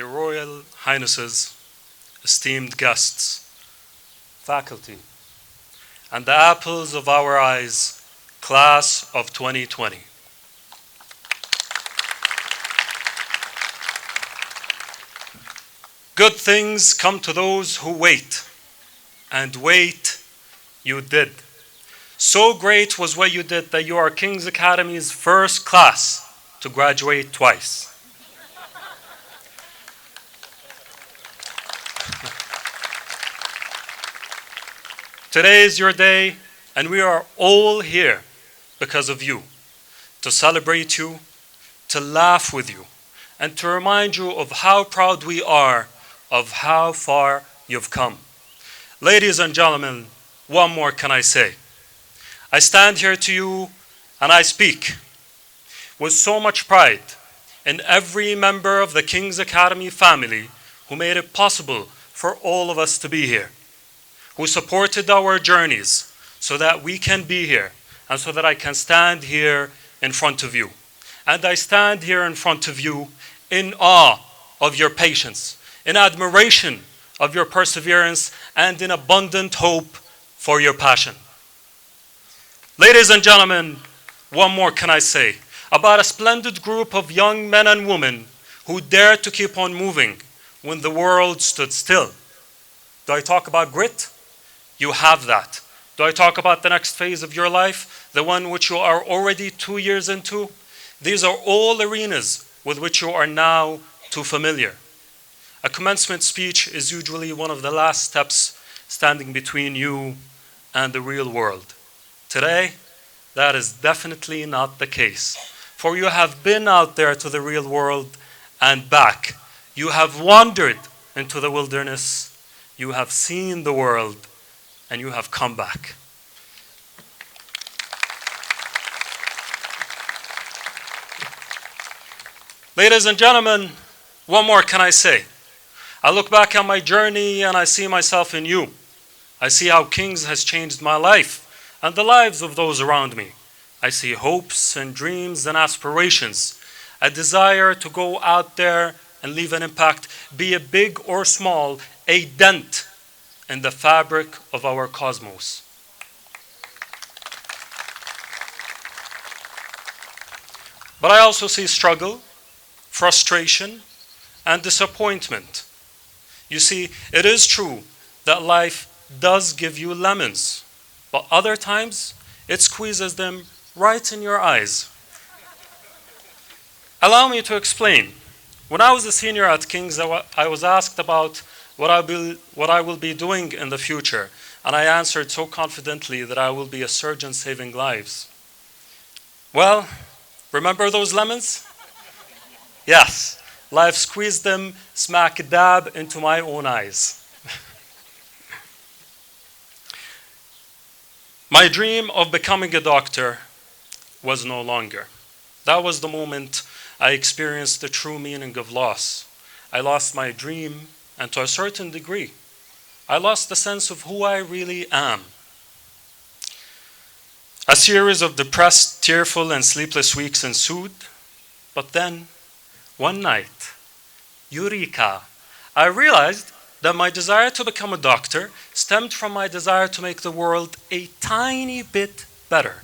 Your Royal Highnesses, esteemed guests, faculty, and the apples of our eyes, class of 2020. Good things come to those who wait, and wait you did. So great was what you did that you are King's Academy's first class to graduate twice. Today is your day, and we are all here because of you, to celebrate you, to laugh with you, and to remind you of how proud we are of how far you've come. Ladies and gentlemen, what more can I say? I stand here to you and I speak with so much pride in every member of the King's Academy family who made it possible for all of us to be here, who supported our journeys so that we can be here and so that I can stand here in front of you. And I stand here in front of you in awe of your patience, in admiration of your perseverance, and in abundant hope for your passion. Ladies and gentlemen, what more can I say about a splendid group of young men and women who dared to keep on moving when the world stood still? Do I talk about grit? You have that. Do I talk about the next phase of your life, the one which you are already 2 years into? These are all arenas with which you are now too familiar. A commencement speech is usually one of the last steps standing between you and the real world. Today, that is definitely not the case. For you have been out there to the real world and back. You have wandered into the wilderness. You have seen the world, and you have come back. Ladies and gentlemen, what more can I say? I look back at my journey and I see myself in you. I see how King's has changed my life and the lives of those around me. I see hopes and dreams and aspirations, a desire to go out there and leave an impact, be it big or small, a dent in the fabric of our cosmos. But I also see struggle, frustration, and disappointment. You see, it is true that life does give you lemons, but other times it squeezes them right in your eyes. Allow me to explain. When I was a senior at King's, I was asked about what I will be doing in the future, and I answered so confidently that I will be a surgeon saving lives. Well, remember those lemons? Yes. Life squeezed them smack dab into my own eyes. My dream of becoming a doctor was no longer. That was the moment I experienced the true meaning of loss. I lost my dream, and to a certain degree, I lost the sense of who I really am. A series of depressed, tearful, and sleepless weeks ensued, but then, one night, eureka, I realized that my desire to become a doctor stemmed from my desire to make the world a tiny bit better.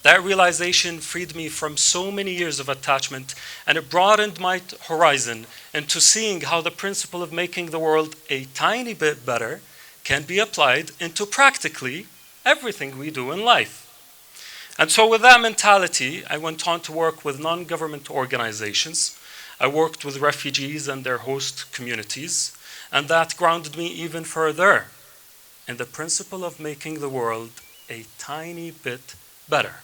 That realization freed me from so many years of attachment, and it broadened my horizon into seeing how the principle of making the world a tiny bit better can be applied into practically everything we do in life. And so with that mentality, I went on to work with non-government organizations. I worked with refugees and their host communities, and that grounded me even further in the principle of making the world a tiny bit better.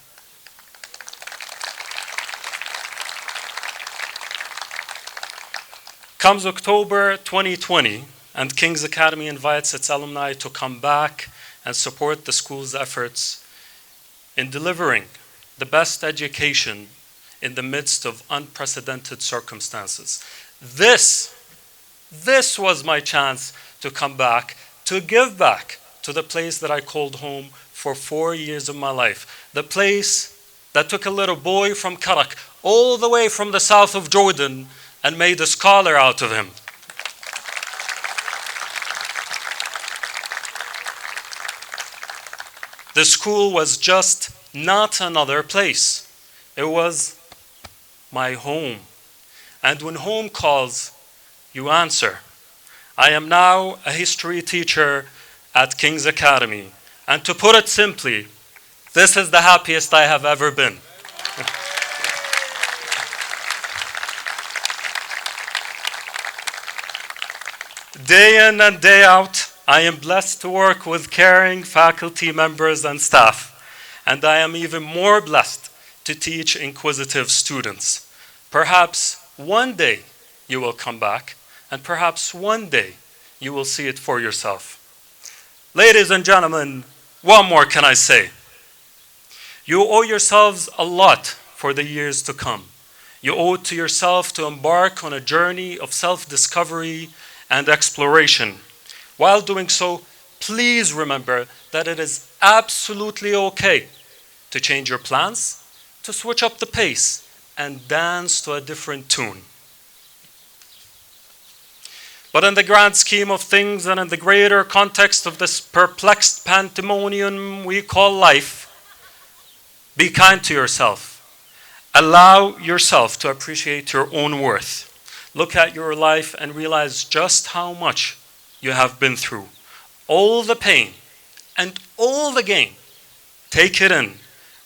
Comes October 2020, and King's Academy invites its alumni to come back and support the school's efforts in delivering the best education in the midst of unprecedented circumstances. This was my chance to come back, to give back to the place that I called home for 4 years of my life. The place that took a little boy from Karak all the way from the south of Jordan and made a scholar out of him. The school was just not another place. It was my home. And when home calls, you answer. I am now a history teacher at King's Academy. And to put it simply, this is the happiest I have ever been. Day in and day out, I am blessed to work with caring faculty members and staff, and I am even more blessed to teach inquisitive students. Perhaps one day you will come back, and perhaps one day you will see it for yourself. Ladies and gentlemen, what more can I say? You owe yourselves a lot for the years to come. You owe it to yourself to embark on a journey of self-discovery and exploration. While doing so, please remember that it is absolutely okay to change your plans, to switch up the pace, and dance to a different tune. But in the grand scheme of things and in the greater context of this perplexed pandemonium we call life, be kind to yourself. Allow yourself to appreciate your own worth. Look at your life and realize just how much you have been through. All the pain and all the gain. Take it in.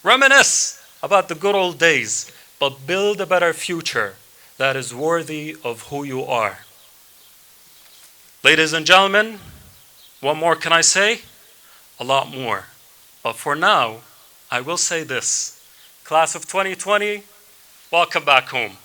Reminisce about the good old days, but build a better future that is worthy of who you are. Ladies and gentlemen, what more can I say? A lot more. But for now, I will say this. Class of 2020, welcome back home.